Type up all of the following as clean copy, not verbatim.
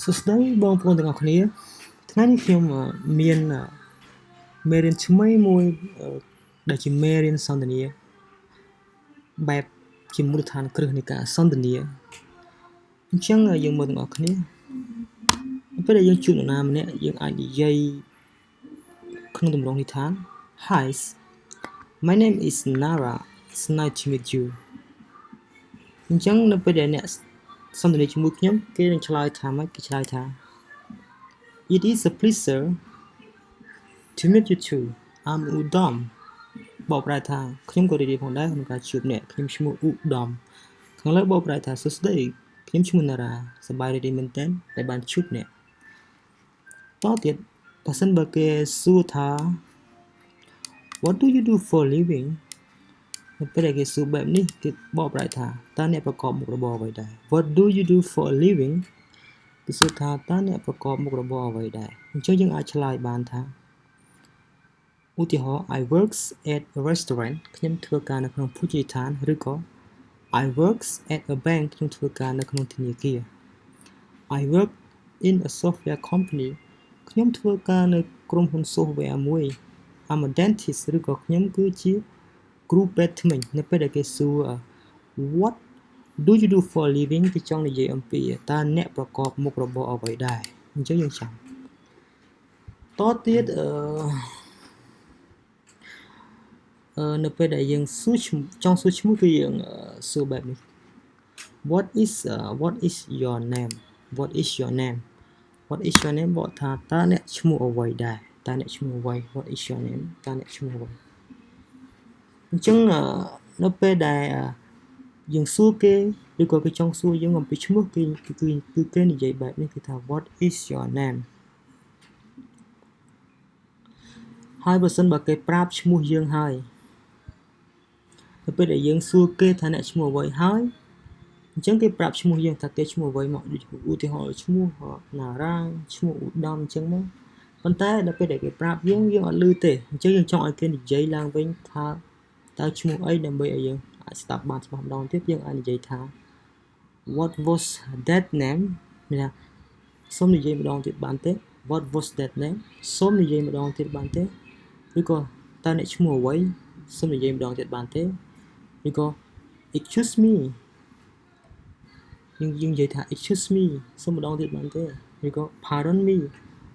សួស្តីបងប្អូនទាំងអស់គ្នាថ្ងៃនេះខ្ញុំមានមេរៀនថ្មីមួយដែលជាមេរៀនសន្ទនាបែបជាមូលដ្ឋានគ្រឹះនៃការសន្ទនាអញ្ចឹងយើងមើលទាំងអស់គ្នាពេលដែលយើងជួបនរណាម្នាក់យើងអាចនិយាយក្នុងទម្រង់នេះថា Hi my name is Nara it's nice to meet you អញ្ចឹងនៅពេលដែលអ្នកសន្ទនាជាមួយខ្ញុំគេនឹងឆ្លើយថាម៉េចគេឆ្លើយថា It is a pleasure to meet you too I'm Udom បកប្រែថាខ្ញុំក៏រីករាយផងដែរក្នុងការជួបអ្នកខ្ញុំឈ្មោះ Udom ខាងលើបកប្រែថាសួស្តីខ្ញុំឈ្មោះ Nara សប្បាយរីករាយមែនទែនដែលបានជួបអ្នកតទៀតបើសិនបើគេសួរថា What do you do for living នៅពេលដែលគេសួរបែបនេះគេបកប្រែថាតើអ្នកប្រកបមុខរបរអ្វីដែរ What do you do for a living គេសួរថាតើអ្នកប្រកបមុខរបរអ្វីដែរអញ្ចឹងយើងអាចឆ្លើយបានថាឧទាហរណ៍ I works at a restaurant ខ្ញុំធ្វើការនៅក្នុងភោជនីយដ្ឋានឬក៏ I works at a bank ខ្ញុំធ្វើការនៅក្នុងធនាគារ I work in a software company ខ្ញុំធ្វើការនៅក្រុមហ៊ុន software មួយ I'm a dentist ឬក៏ខ្ញុំគឺជាគ្រូពេទ្យថ្មីនៅពេលដែលគេសួរ What do you do for a living គេចង់និយាយអំពីតើអ្នកប្រកបមុខរបរអ្វីដែរអញ្ចឹងយើងចាំតទៀតនៅពេលដែលយើងសួរចង់សួរឈ្មោះគឺយើងសួរបែបនេះ What is your name What is your name What is your name បកថាតើអ្នកឈ្មោះអ្វីដែរតើអ្នកឈ្មោះអ្វី What is your name តើអ្នកឈ្មោះអ្វីអញ្ចឹងនៅពេលដែលយើងសួរគេឬក៏គេចង់សួរយើងអំពីឈ្មោះគឺគេនិយាយបែបនេះគឺថា What is your name ហើយបើសិនបើគេប្រាប់ឈ្មោះយើងហើយនៅពេលដែលយើងសួរគេថាអ្នកឈ្មោះអ្វីហើយអញ្ចឹងគេប្រាប់ឈ្មោះយើងថាគេឈ្មោះអ្វីមកឧទាហរណ៍ឈ្មោះ Nara ឈ្មោះ Udom អញ្ចឹងមកប៉ុន្តែដល់ពេលដែលគេប្រាប់យើងអត់ឮទេអញ្ចឹងយើងចង់ឲ្យគេនិយាយឡើងវិញថាតើឈ្មោះអីដើម្បីឲ្យយើងអាចស្ដាប់បានច្បាស់ម្ដងទៀតយើងអាចនិយាយថា What was that name មានថាសូមនិយាយម្ដងទៀតបានទេ What was that name សូមនិយាយម្ដងទៀតបានទេឬក៏តើអ្នកឈ្មោះអ្វីសូមនិយាយម្ដងទៀតបានទេឬក៏ Excuse me យើងនិយាយថា Excuse me សូមម្ដងទៀតបានទេឬក៏ Pardon me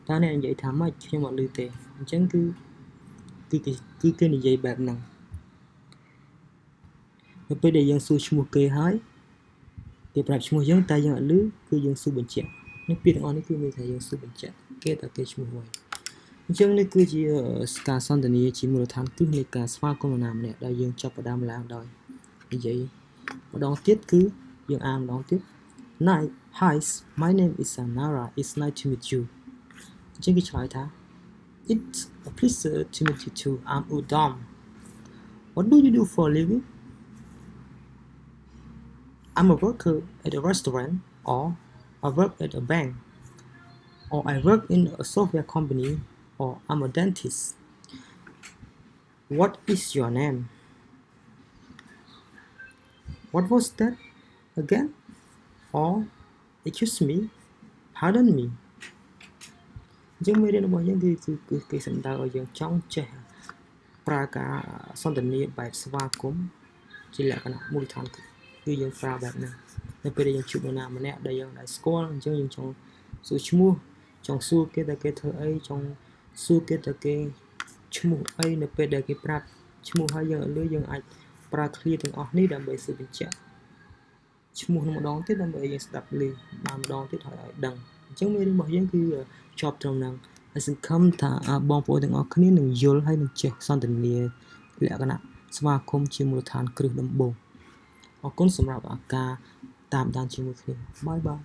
តើអ្នកនិយាយថាម៉េចខ្ញុំអត់ឮទេអញ្ចឹងគឺគេនិយាយបែបហ្នឹងនៅពេលដែលយើងសួរឈ្មោះគេហើយគេប្រាប់ឈ្មោះយើងតែយើងអត់ឮគឺយើងសួរបញ្ជាក់នេះពាក្យទាំងអស់នេះគឺមានថាយើងសួរបញ្ជាក់គេតើគេឈ្មោះអ្វីអញ្ចឹងនេះគឺជាការសន្ទនាជាមូលដ្ឋានគ្រឹះនៃការស្វាគមន៍នរណាម្នាក់ដែលយើងចាប់ផ្ដើមឡើងដោយនិយាយម្ដងទៀតគឺយើងអានម្ដងទៀត Hi my name is Nara it's nice to meet you អញ្ចឹងគេឆ្លើយថា It's a pleasure to meet you too I'm Udom What do you do for a living I'm a worker at a restaurant or I work at a bank or I work in a software company or I'm a dentist What is your name What was that again or excuse me pardon me អញ្ចឹងមេរៀនរបស់យើងគឺគេសំដៅឲ្យយើងចង់ចេះប្រើការសន្ទនាបែបស្វាគមន៍ជាលក្ខណៈមូលដ្ឋានគឺយើងប្រើបែបហ្នឹងនៅពេលដែលយើងជួបនរណាម្នាក់ដែលយើងដែលស្គាល់អញ្ចឹងយើងចង់សួរឈ្មោះចង់សួរគេថាគេធ្វើអីចង់សួរគេថាគេឈ្មោះអីនៅពេលដែលគេប្រាប់ឈ្មោះហើយយើងអត់ឮយើងអាចប្រើឃ្លាទាំងអស់នេះដើម្បីសួរបញ្ជាក់ឈ្មោះនឹងម្ដងទៀតដើម្បីឲ្យយើងស្ដាប់ឮបានម្ដងទៀតហើយឲ្យដឹងអញ្ចឹងមេរៀនរបស់យើងគឺជាប់ត្រឹមហ្នឹងហើយសង្ឃឹមថាបងប្អូនទាំងអស់គ្នានឹងយល់ហើយនឹងចេះសន្ទនាលក្ខណៈស្វាគមន៍ជាមូលដ្ឋានគ្រឹះដំបូងអរគុណសម្រាប់ការតាមដានជាមួយគ្នាបាយបាយ